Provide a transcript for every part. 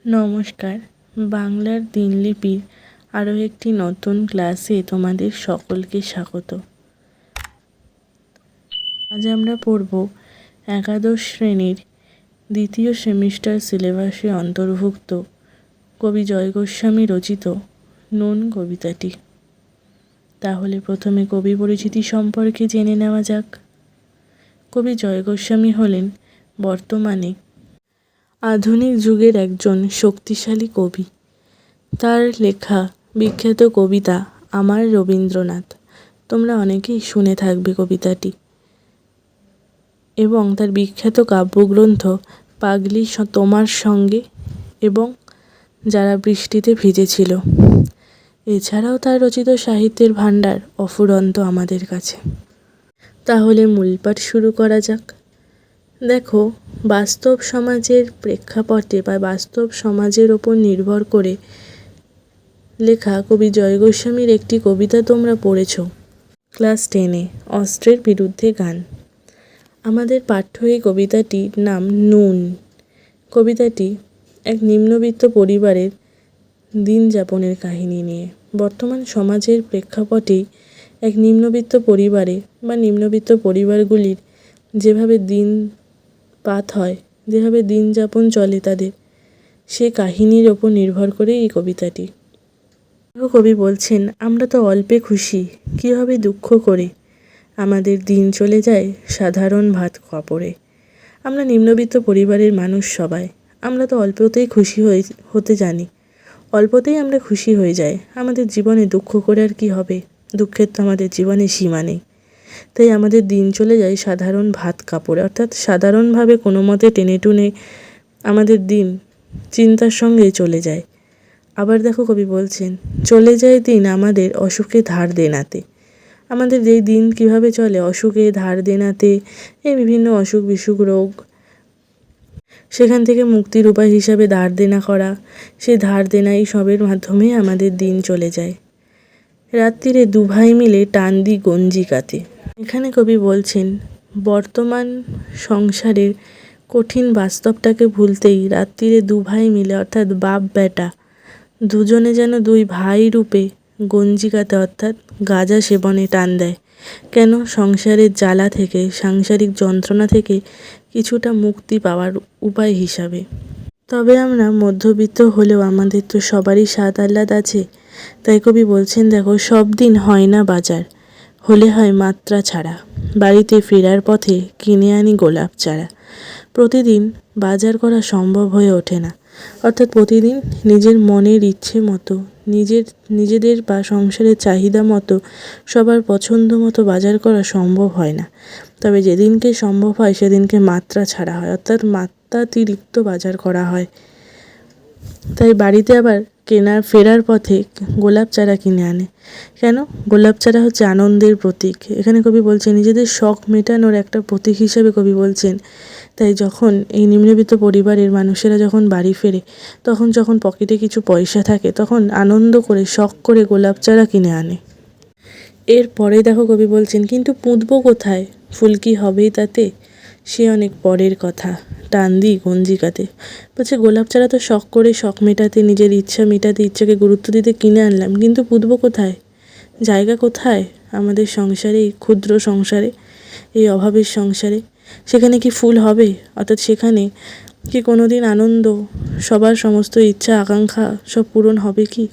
নমস্কার। বাংলার দিনলিপির আরও একটি নতুন ক্লাসে তোমাদের সকলকে স্বাগত। আজ আমরা পড়ব একাদশ শ্রেণীর দ্বিতীয় সেমিস্টার সিলেবাসে অন্তর্ভুক্ত কবি জয় গোস্বামী রচিত নুন কবিতাটি। তাহলে প্রথমে কবি পরিচিতি সম্পর্কে জেনে নেওয়া যাক। কবি জয় গোস্বামী হলেন বর্তমানে আধুনিক যুগের একজন শক্তিশালী কবি। তার লেখা বিখ্যাত কবিতা আমার রবীন্দ্রনাথ, তোমরা অনেকেই শুনে থাকবে কবিতাটি, এবং তার বিখ্যাত কাব্যগ্রন্থ পাগলি তোমার সঙ্গে এবং যারা বৃষ্টিতে ভিজেছিল। এছাড়াও তার রচিত সাহিত্যের ভাণ্ডার অফুরন্ত আমাদের কাছে। তাহলে মূল পাঠ শুরু করা যাক। দেখো, বাস্তব সমাজের প্রেক্ষাপটে বা বাস্তব সমাজের ওপর নির্ভর করে লেখা কবি জয় গোস্বামীর একটি কবিতা তোমরা পড়েছ ক্লাস 10-এ, অস্ত্রের বিরুদ্ধে গান। আমাদের পাঠ্য এই কবিতাটির নাম নুন। কবিতাটি এক নিম্নবিত্ত পরিবারের দিন যাপনের কাহিনী নিয়ে। বর্তমান সমাজের প্রেক্ষাপটেই এক নিম্নবিত্ত পরিবারে বা নিম্নবিত্ত পরিবারগুলির যেভাবে দিন পাত হয়, যেভাবে দিন যাপন চলে তাদের, সে কাহিনীর ওপর নির্ভর করে এই কবিতাটি। কবি বলছেন, আমরা তো অল্পে খুশি, কী হবে দুঃখ করে, আমাদের দিন চলে যায় সাধারণ ভাত কাপড়ে। আমরা নিম্নবিত্ত পরিবারের মানুষ সবাই, আমরা তো অল্পতেই খুশি হতে জানি, অল্পতেই আমরা খুশি হয়ে যাই। আমাদের জীবনে দুঃখ করে আর কী হবে, দুঃখের তো আমাদের জীবনে সীমা নেই। তাই আমাদের দিন চলে যায় সাধারণ ভাত কাপড়ে, অর্থাৎ সাধারণভাবে কোনো মতে টেনে টুনে আমাদের দিন চিন্তার সঙ্গে চলে যায়। আবার দেখো, কবি বলছেন, চলে যায় দিন আমাদের অসুখে ধার দেনাতে। আমাদের এই দিন কিভাবে চলে, অসুখে ধার দেনাতে, এই বিভিন্ন অসুখ বিসুখ রোগ, সেখান থেকে মুক্তির উপায় হিসাবে ধার দেনা করা, সেই ধার দেনা এই সবের মাধ্যমে আমাদের দিন চলে যায়। রাত্রিরে দুভাই মিলে টান দি গঞ্জিকাতে। এখানে কবি বলছেন, বর্তমান সংসারের কঠিন বাস্তবটাকে ভুলতেই রাত্রিরে দুভাই মিলে, অর্থাৎ বাপ বেটা দুজনে যেন দুই ভাই রূপে গঞ্জিকাতে অর্থাৎ গাঁজা সেবনে টান দেয়। কেন? সংসারের জ্বালা থেকে, সাংসারিক যন্ত্রণা থেকে কিছুটা মুক্তি পাওয়ার উপায় হিসাবে। তবে আমরা মধ্যবিত্ত হলেও আমাদের তো সবারই স্বাদ আহ্লাদ আছে। তাই কবি বলছেন, দেখো, সব দিন হয় না বাজার, হলে হয় মাত্রা ছাড়া। বাড়িতে ফেরার পথে কিনে আনি গোলাপ চারা। প্রতিদিন বাজার করা সম্ভব হয়ে ওঠে না, অর্থাৎ প্রতিদিন নিজের মনের ইচ্ছে মতো, নিজেদের বা সংসারের চাহিদা মতো, সবার পছন্দ মতো বাজার করা সম্ভব হয় না। তবে যেদিনকে সম্ভব হয় সেদিনকে মাত্রা ছাড়া হয়, অর্থাৎ মাত্রাতিরিক্ত বাজার করা হয়। তাই বাড়িতে আবার ফেরার পথে গোলাপ চারা কিনে আনে। কেন? গোলাপ চারা হচ্ছে আনন্দের প্রতীক। এখানে কবি বলছেন, নিজেদের শখ মেটানোর একটা প্রতীক হিসেবে কবি বলছেন। তাই যখন এই নিম্নবিত্ত পরিবারের মানুষেরা যখন বাড়ি ফেরে, তখন যখন পকেটে কিছু পয়সা থাকে, তখন আনন্দ করে শখ করে গোলাপ চারা কিনে আনে। এরপরে দেখো, কবি বলছেন, কিন্তু পুঁতবো কোথায়, ফুল কি হবেই তাতে, সে অনেক পরের কথা, টান দি গঞ্জিকাতে। বলছে, গোলাপ চারা তো শখ করে, শখ মেটাতে, নিজের ইচ্ছা মেটাতে, ইচ্ছাকে গুরুত্ব দিতে কিনে আনলাম, কিন্তু পুঁতবো কোথায়, জায়গা কোথায় আমাদের সংসারে, এই ক্ষুদ্র সংসারে, এই অভাবের সংসারে? সেখানে কি ফুল হবে, অর্থাৎ সেখানে কি কোনো দিন আনন্দ, সবার সমস্ত ইচ্ছা আকাঙ্ক্ষা সব পূরণ হবে কি?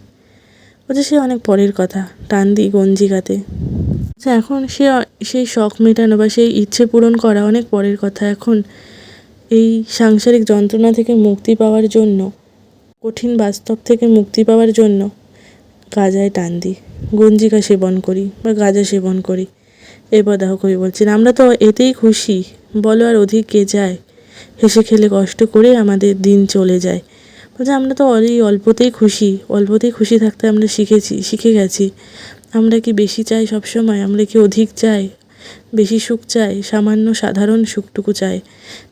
বলছে, সে অনেক পরের কথা, টান দি গঞ্জিকাতে। এখন সেই শখ মেটানো বা সেই ইচ্ছে পূরণ করা অনেক পরের কথা। এখন এই সাংসারিক যন্ত্রণা থেকে মুক্তি পাওয়ার জন্য, কঠিন বাস্তব থেকে মুক্তি পাওয়ার জন্য গাঁজায় টান দিই, গঞ্জিকা সেবন করি বা গাঁজা সেবন করি। এরপর দেখো, কবি বলছেন, আমরা তো এতেই খুশি, বলো আর অধিক কে যায়, হেসে খেলে কষ্ট করে আমাদের দিন চলে যায়। বলছে, আমরা তো অল্পতেই খুশি থাকতে আমরা শিখে গেছি। আমরা কি বেশি চাই সবসময়? আমরা কি অধিক চাই, বেশি সুখ চাই? সামান্য সাধারণ সুখটুকু চাই।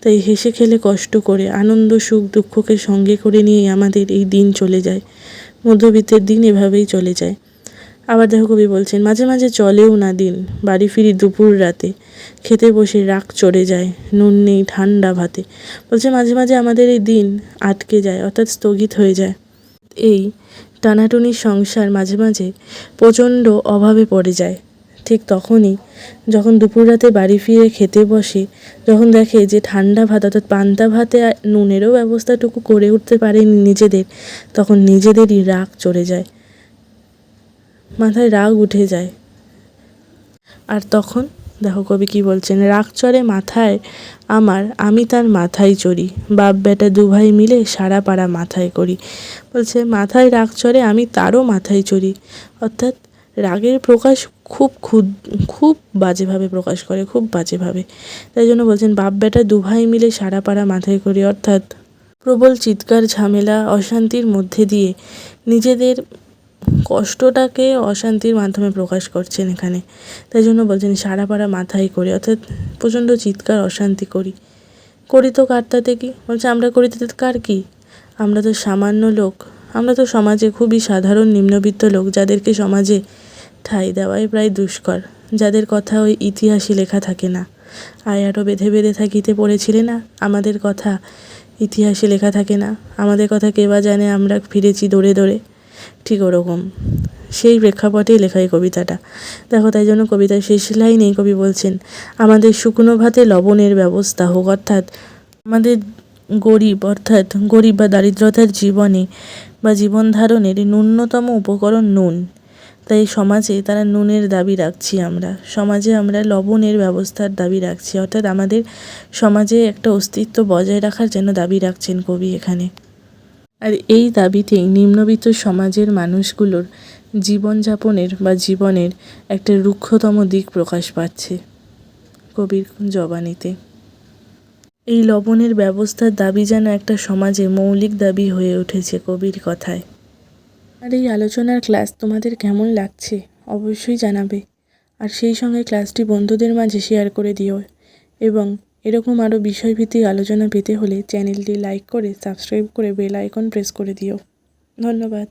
তাই হেসে খেলে কষ্ট করে, আনন্দ সুখ দুঃখকে সঙ্গে করে নিয়ে আমাদের এই দিন চলে যায়। মধ্যবিত্তের দিন এভাবেই চলে যায়। আবার দেখো কবি বলছেন, মাঝে মাঝে চলেও না দিন, বাড়ি ফিরি দুপুর রাতে, খেতে বসে রাগ চড়ে যায়, নুন নেই ঠান্ডা ভাতে। বলছে মাঝে মাঝে আমাদের এই দিন আটকে যায়, অর্থাৎ স্থগিত হয়ে যায়। এই টানাটুনির সংসার মাঝে মাঝে প্রচণ্ড অভাবে পড়ে যায়। ঠিক তখনই যখন দুপুর রাতে বাড়ি ফিরে খেতে বসে, যখন দেখে যে ঠান্ডা ভাত অর্থাৎ পান্তা ভাতে আর নুনেরও ব্যবস্থাটুকু করে উঠতে পারেনি নিজেদের, তখন নিজেদেরই রাগ চড়ে যায়, মাথায় রাগ উঠে যায়। আর তখন দেখো কবি কী বলছেন, রাগ চড়ে মাথায় আমার, আমি তার মাথায় চড়ি, বাপ বেটা দু ভাই মিলে সারা পাড়া মাথায় করি। বলছে মাথায় রাগ চড়ে আমি তারও মাথায় চড়ি, অর্থাৎ রাগের প্রকাশ খুব বাজেভাবে প্রকাশ করে, খুব বাজেভাবে। তাই জন্য বলছেন বাপ বেটা দু ভাই মিলে সারা পাড়া মাথায় করি, অর্থাৎ প্রবল চিৎকার ঝামেলা অশান্তির মধ্যে দিয়ে নিজেদের কষ্টটাকে অশান্তির মাধ্যমে প্রকাশ করছেন এখানে। তাই জন্য বলছেন সারা পাড়া মাথায় করি, অর্থাৎ প্রচণ্ড চিৎকার অশান্তি করি তো কার তাতে কি। বলছে আমরা করি তাতে কার কী, আমরা তো সামান্য লোক, আমরা তো সমাজে খুবই সাধারণ নিম্নবিত্ত লোক, যাদেরকে সমাজে ঠাঁই দেওয়াই প্রায় দুষ্কর, যাদের কথা ওই ইতিহাসে লেখা থাকে না। আয়ারও বেঁধে বেঁধে থাকিতে পড়েছিলে না, আমাদের কথা ইতিহাসে লেখা থাকে না, আমাদের কথা কে বা জানে, আমরা ফিরেছি দৌড়ে দৌড়ে। ঠিক ওরকম সেই প্রেক্ষাপটেই লেখা এই কবিতাটা। দেখো তাই জন্য কবিতার শেষ লাইনেই কবি বলছেন, আমাদের শুকনো ভাতে লবণের ব্যবস্থা হোক, অর্থাৎ আমাদের গরিব বা দারিদ্রতার জীবনে বা জীবন ধারণের ন্যূনতম উপকরণ নুন। তাই সমাজে তারা নুনের দাবি রাখছি, আমরা সমাজে আমরা লবণের ব্যবস্থার দাবি রাখছি, অর্থাৎ আমাদের সমাজে একটা অস্তিত্ব বজায় রাখার জন্য দাবি রাখছেন কবি এখানে। আর এই দাবিতেই নিম্নবিত্ত সমাজের মানুষগুলোর জীবনযাপনের বা জীবনের একটা রুক্ষতম দিক প্রকাশ পাচ্ছে কবির জবানিতে। এই লবণের ব্যবস্থার দাবি যেন একটা সমাজে মৌলিক দাবি হয়ে উঠেছে কবির কথায়। আর এই আলোচনার ক্লাস তোমাদের কেমন লাগছে অবশ্যই জানাবে, আর সেই সঙ্গে ক্লাসটি বন্ধুদের মাঝে শেয়ার করে দিও, এবং এরকম আরও বিষয়ভিত্তিক আলোচনা পেতে হলে চ্যানেলটি লাইক করে সাবস্ক্রাইব করে বেল আইকন প্রেস করে দিও। ধন্যবাদ।